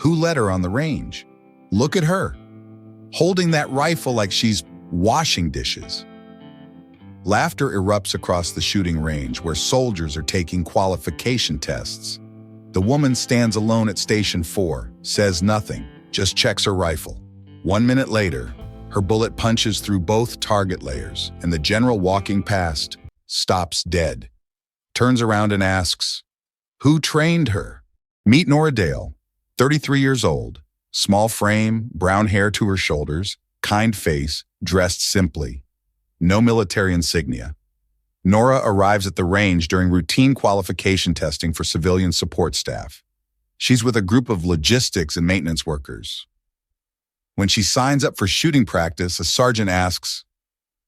Who let her on the range? Look at her, holding that rifle like she's washing dishes. Laughter erupts across the shooting range where soldiers are taking qualification tests. The woman stands alone at Station 4, says nothing, just checks her rifle. 1 minute later, her bullet punches through both target layers, and the general walking past stops dead. Turns around and asks, "Who trained her?" Meet Nora Dale, 33 years old, small frame, brown hair to her shoulders, kind face, dressed simply. No military insignia. Nora arrives at the range during routine qualification testing for civilian support staff. She's with a group of logistics and maintenance workers. When she signs up for shooting practice, a sergeant asks,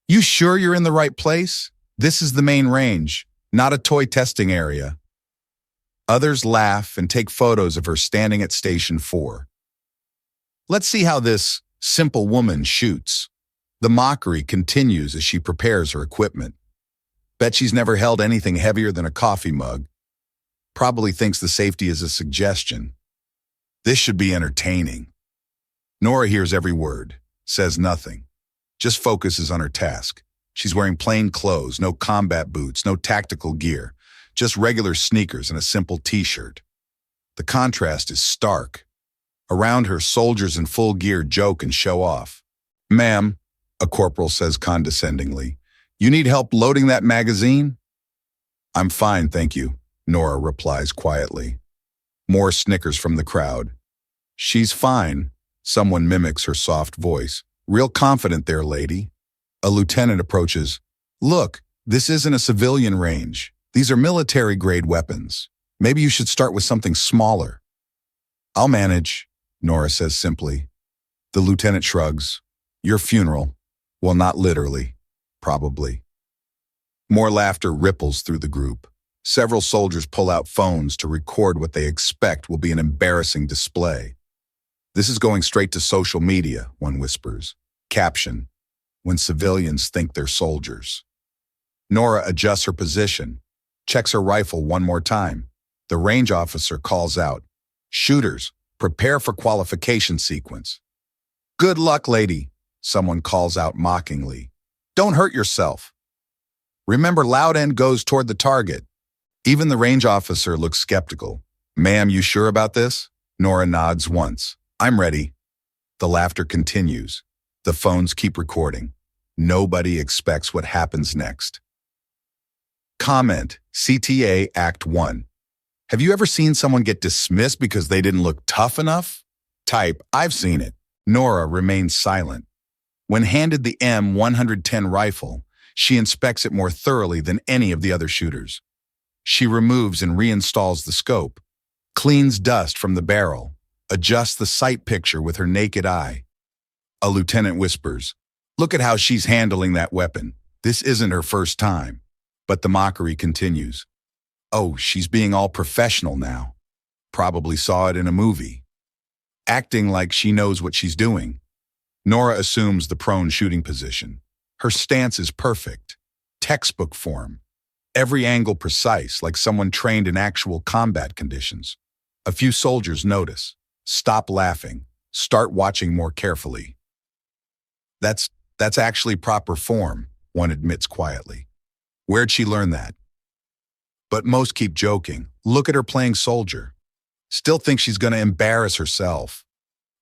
"You sure you're in the right place? This is the main range, not a toy testing area." Others laugh and take photos of her standing at Station 4. Let's see how this simple woman shoots. The mockery continues as she prepares her equipment. Bet she's never held anything heavier than a coffee mug. Probably thinks the safety is a suggestion. This should be entertaining. Nora hears every word, says nothing, just focuses on her task. She's wearing plain clothes, no combat boots, no tactical gear, just regular sneakers and a simple t-shirt. The contrast is stark. Around her, soldiers in full gear joke and show off. "Ma'am," a corporal says condescendingly, "you need help loading that magazine?" "I'm fine, thank you," Nora replies quietly. More snickers from the crowd. "She's fine," someone mimics her soft voice. "Real confident there, lady." A lieutenant approaches. "Look, this isn't a civilian range. These are military-grade weapons. Maybe you should start with something smaller." "I'll manage," Nora says simply. The lieutenant shrugs. "Your funeral. Well, not literally. Probably." More laughter ripples through the group. Several soldiers pull out phones to record what they expect will be an embarrassing display. "This is going straight to social media," one whispers. Caption: "When civilians think they're soldiers." Nora adjusts her position, checks her rifle one more time. The range officer calls out, "Shooters, prepare for qualification sequence." "Good luck, lady," someone calls out mockingly. "Don't hurt yourself. Remember, loud end goes toward the target." Even the range officer looks skeptical. "Ma'am, you sure about this?" Nora nods once. "I'm ready." The laughter continues. The phones keep recording. Nobody expects what happens next. Comment: CTA Act 1. Have you ever seen someone get dismissed because they didn't look tough enough? Type, "I've seen it." Nora remains silent. When handed the M110 rifle, she inspects it more thoroughly than any of the other shooters. She removes and reinstalls the scope, cleans dust from the barrel, adjusts the sight picture with her naked eye. A lieutenant whispers, "Look at how she's handling that weapon. This isn't her first time." But the mockery continues. "Oh, she's being all professional now. Probably saw it in a movie." Acting like she knows what she's doing. Nora assumes the prone shooting position. Her stance is perfect. Textbook form. Every angle precise, like someone trained in actual combat conditions. A few soldiers notice, stop laughing, start watching more carefully. That's actually proper form," one admits quietly. "Where'd she learn that?" But most keep joking. "Look at her playing soldier. Still thinks she's gonna embarrass herself."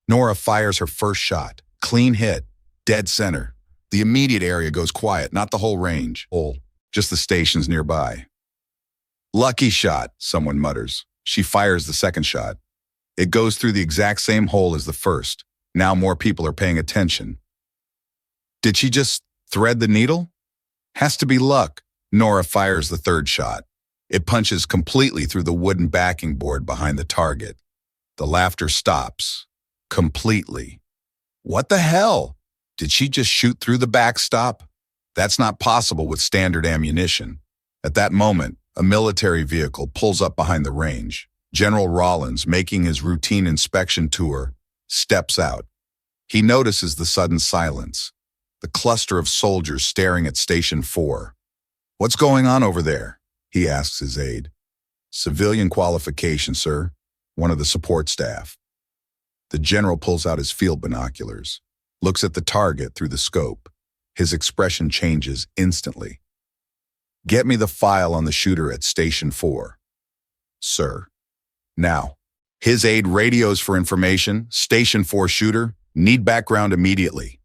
Nora fires her first shot. Clean hit. Dead center. The immediate area goes quiet, not the whole range. Just the stations nearby. "Lucky shot," someone mutters. She fires the second shot. It goes through the exact same hole as the first. Now more people are paying attention. Did she just thread the needle? Has to be luck. Nora fires the third shot. It punches completely through the wooden backing board behind the target. The laughter stops. Completely. What the hell? Did she just shoot through the backstop? That's not possible with standard ammunition. At that moment, a military vehicle pulls up behind the range. General Rollins, making his routine inspection tour, steps out. He notices the sudden silence, the cluster of soldiers staring at Station 4. "What's going on over there?" he asks his aide. "Civilian qualification, sir," one of the support staff. The general pulls out his field binoculars, looks at the target through the scope. His expression changes instantly. Get me the file on the shooter at Station 4. Sir. Now. His aide radios for information. Station 4 shooter. Need background immediately.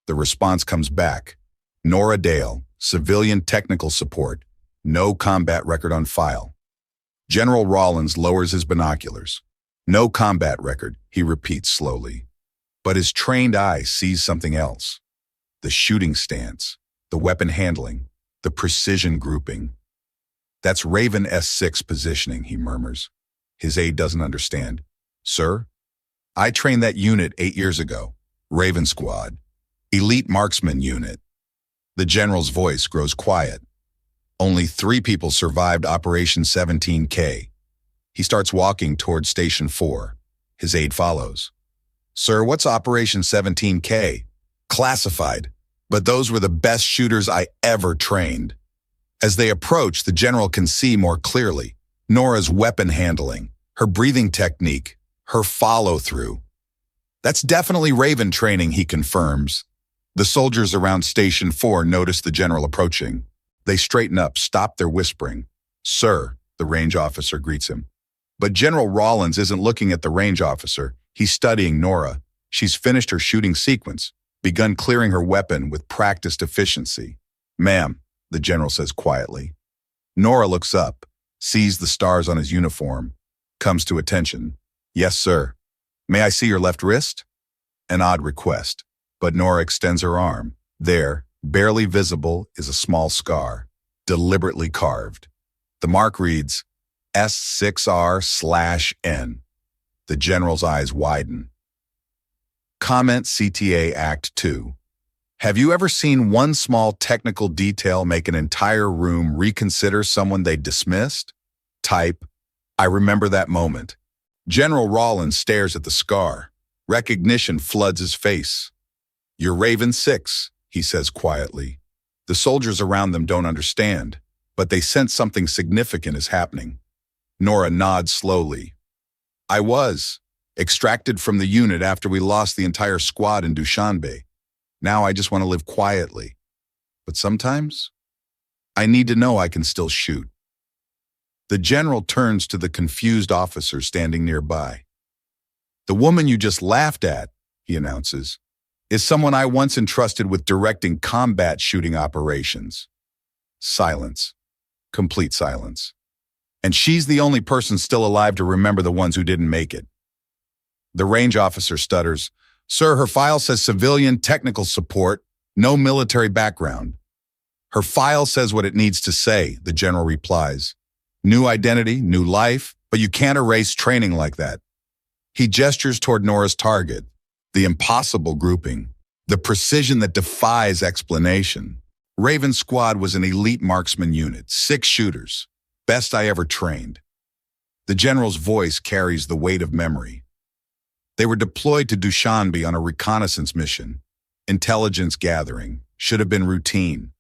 The response comes back. Nora Dale, civilian technical support. No combat record on file. General Rawlins lowers his binoculars. No combat record, he repeats slowly. But his trained eye sees something else. The shooting stance, the weapon handling, the precision grouping. That's Raven S6 positioning, he murmurs. His aide doesn't understand. Sir, I trained that unit 8 years ago. Raven Squad. Elite marksman unit. The general's voice grows quiet. Only 3 people survived Operation 17K. He starts walking toward Station 4. His aide follows. Sir, what's Operation 17K? Classified. But those were the best shooters I ever trained. As they approach, the general can see more clearly. Nora's weapon handling, her breathing technique, her follow-through. That's definitely Raven training, he confirms. The soldiers around Station 4 notice the general approaching. They straighten up, stop their whispering. Sir, the range officer greets him. But General Rawlins isn't looking at the range officer. He's studying Nora. She's finished her shooting sequence, begun clearing her weapon with practiced efficiency. Ma'am, the general says quietly. Nora looks up, sees the stars on his uniform, comes to attention. Yes, sir. May I see your left wrist? An odd request, but Nora extends her arm. There, barely visible, is a small scar, deliberately carved. The mark reads, S6R/N. The general's eyes widen. Comment CTA Act 2. Have you ever seen one small technical detail make an entire room reconsider someone they dismissed? Type, I remember that moment. General Rawlins stares at the scar. Recognition floods his face. You're Raven 6, he says quietly. The soldiers around them don't understand, but they sense something significant is happening. Nora nods slowly. I was extracted from the unit after we lost the entire squad in Dushanbe. Now I just want to live quietly. But sometimes, I need to know I can still shoot. The general turns to the confused officer standing nearby. The woman you just laughed at, he announces, is someone I once entrusted with directing combat shooting operations. Silence. Complete silence. And she's the only person still alive to remember the ones who didn't make it. The range officer stutters. Sir, her file says civilian technical support, no military background. Her file says what it needs to say, the general replies. New identity, new life, but you can't erase training like that. He gestures toward Nora's target, the impossible grouping, the precision that defies explanation. Raven Squad was an elite marksman unit, 6 shooters, best I ever trained. The general's voice carries the weight of memory. They were deployed to Dushanbe on a reconnaissance mission. Intelligence gathering should have been routine.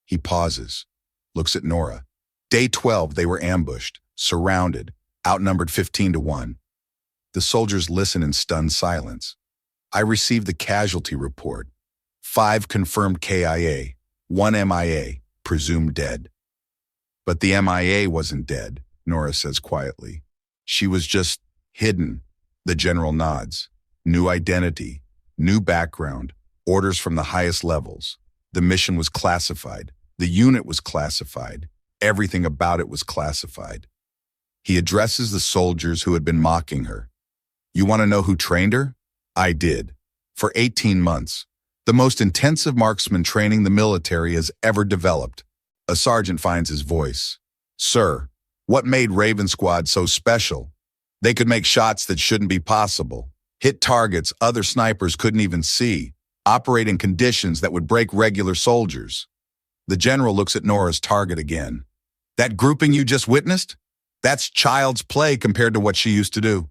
He pauses, looks at Nora. Day 12, they were ambushed, surrounded, outnumbered 15-1. The soldiers listen in stunned silence. I received the casualty report. 5 confirmed KIA, 1 MIA, presumed dead. But the MIA wasn't dead, Nora says quietly. She was just hidden. The general nods. New identity, new background, orders from the highest levels. The mission was classified. The unit was classified. Everything about it was classified. He addresses the soldiers who had been mocking her. You want to know who trained her? I did. For 18 months. The most intensive marksman training the military has ever developed. A sergeant finds his voice. Sir, what made Raven Squad so special? They could make shots that shouldn't be possible, hit targets other snipers couldn't even see, operate in conditions that would break regular soldiers. The general looks at Nora's target again. That grouping you just witnessed? That's child's play compared to what she used to do.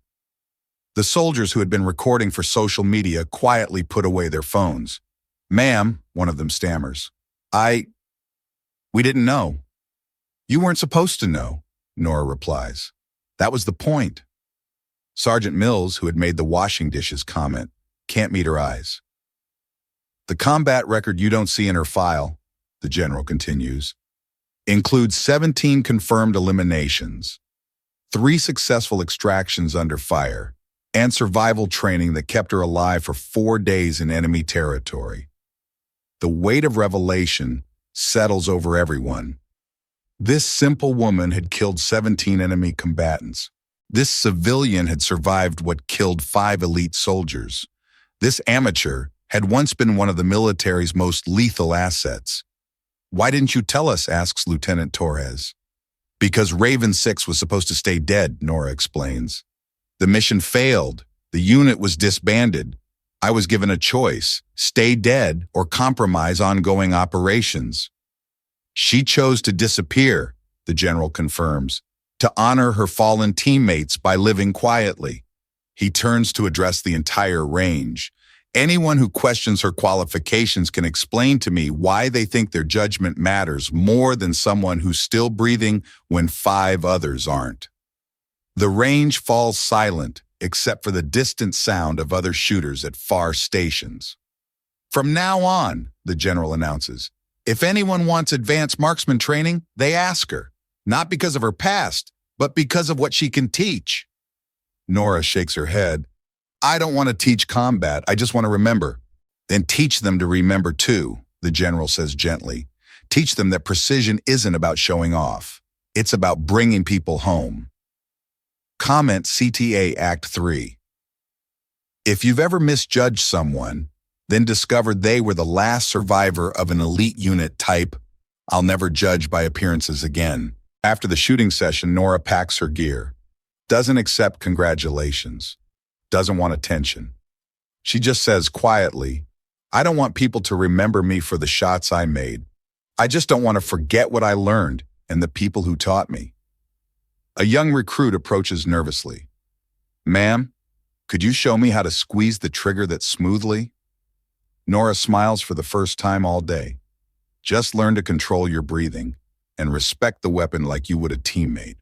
The soldiers who had been recording for social media quietly put away their phones. Ma'am, one of them stammers. We didn't know. You weren't supposed to know, Nora replies. That was the point. Sergeant Mills, who had made the washing dishes comment, can't meet her eyes. The combat record you don't see in her file, the general continues, includes 17 confirmed eliminations, 3 successful extractions under fire, and survival training that kept her alive for 4 days in enemy territory. The weight of revelation settles over everyone. This simple woman had killed 17 enemy combatants. This civilian had survived what killed 5 elite soldiers. This amateur had once been one of the military's most lethal assets. "Why didn't you tell us?" asks Lieutenant Torres. "Because Raven 6 was supposed to stay dead," Nora explains. "The mission failed. The unit was disbanded. I was given a choice: stay dead or compromise ongoing operations. She chose to disappear," the general confirms, "to honor her fallen teammates by living quietly." He turns to address the entire range. "Anyone who questions her qualifications can explain to me why they think their judgment matters more than someone who's still breathing when 5 others aren't." The range falls silent, except for the distant sound of other shooters at far stations. "From now on," the general announces, "if anyone wants advanced marksman training, they ask her. Not because of her past, but because of what she can teach." Nora shakes her head. "I don't want to teach combat, I just want to remember." "Then teach them to remember too," the general says gently. "Teach them that precision isn't about showing off. It's about bringing people home." Comment CTA Act 3. If you've ever misjudged someone, then discovered they were the last survivor of an elite unit type, "I'll never judge by appearances again." After the shooting session, Nora packs her gear. Doesn't accept congratulations. Doesn't want attention. She just says quietly, "I don't want people to remember me for the shots I made. I just don't want to forget what I learned and the people who taught me." A young recruit approaches nervously. "Ma'am, could you show me how to squeeze the trigger that smoothly?" Nora smiles for the first time all day. "Just learn to control your breathing and respect the weapon like you would a teammate."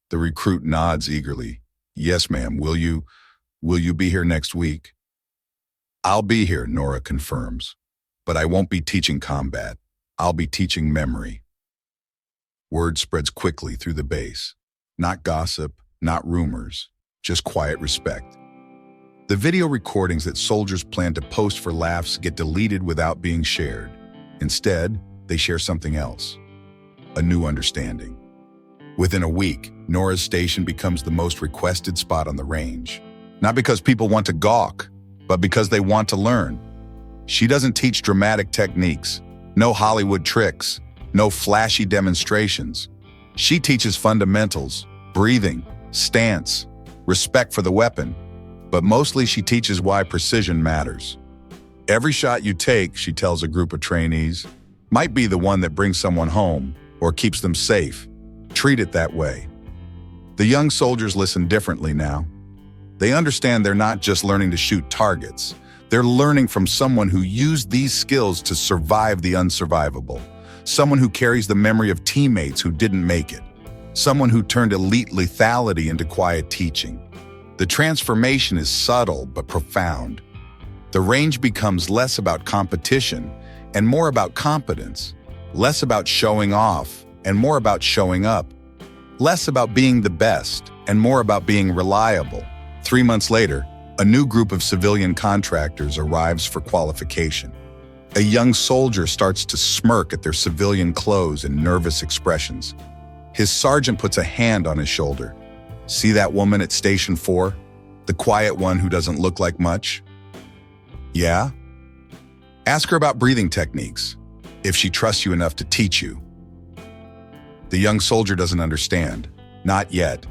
The recruit nods eagerly. "Yes, ma'am. Will you be here next week?" "I'll be here," Nora confirms. "But I won't be teaching combat. I'll be teaching memory." Word spreads quickly through the base. Not gossip, not rumors, just quiet respect. The video recordings that soldiers plan to post for laughs get deleted without being shared. Instead, they share something else. A new understanding. Within a week, Nora's station becomes the most requested spot on the range. Not because people want to gawk, but because they want to learn. She doesn't teach dramatic techniques, no Hollywood tricks, no flashy demonstrations. She teaches fundamentals, breathing, stance, respect for the weapon, but mostly she teaches why precision matters. Every shot you take, she tells a group of trainees, might be the one that brings someone home or keeps them safe. Treat it that way. The young soldiers listen differently now. They understand they're not just learning to shoot targets. They're learning from someone who used these skills to survive the unsurvivable. Someone who carries the memory of teammates who didn't make it. Someone who turned elite lethality into quiet teaching. The transformation is subtle but profound. The range becomes less about competition and more about competence. Less about showing off and more about showing up. Less about being the best and more about being reliable. 3 months later, a new group of civilian contractors arrives for qualification. A young soldier starts to smirk at their civilian clothes and nervous expressions. His sergeant puts a hand on his shoulder. "See that woman at Station 4? The quiet one who doesn't look like much?" "Yeah?" "Ask her about breathing techniques, if she trusts you enough to teach you." The young soldier doesn't understand. Not yet,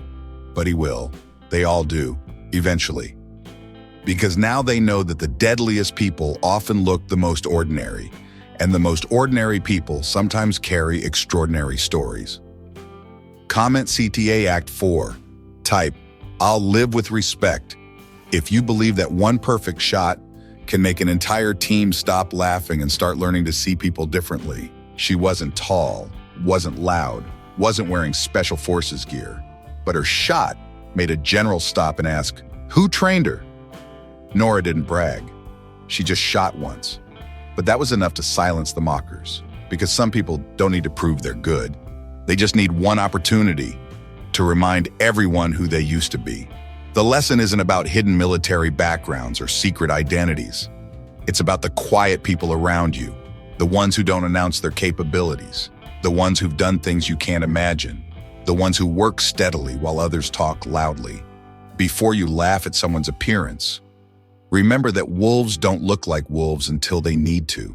but he will. They all do, eventually. Because now they know that the deadliest people often look the most ordinary, and the most ordinary people sometimes carry extraordinary stories. Comment CTA Act 4. Type, "I'll live with respect," if you believe that one perfect shot can make an entire team stop laughing and start learning to see people differently. She wasn't tall, wasn't loud, wasn't wearing special forces gear, but her shot made a general stop and ask, "Who trained her?" Nora didn't brag. She just shot once. But that was enough to silence the mockers, because some people don't need to prove they're good. They just need one opportunity to remind everyone who they used to be. The lesson isn't about hidden military backgrounds or secret identities. It's about the quiet people around you, the ones who don't announce their capabilities, the ones who've done things you can't imagine, the ones who work steadily while others talk loudly. Before you laugh at someone's appearance, remember that wolves don't look like wolves until they need to,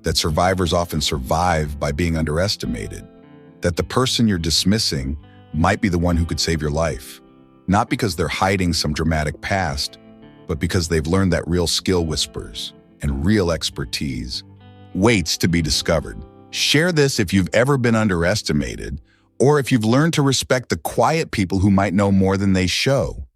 that survivors often survive by being underestimated, that the person you're dismissing might be the one who could save your life, not because they're hiding some dramatic past, but because they've learned that real skill whispers and real expertise waits to be discovered. Share this if you've ever been underestimated, or if you've learned to respect the quiet people who might know more than they show.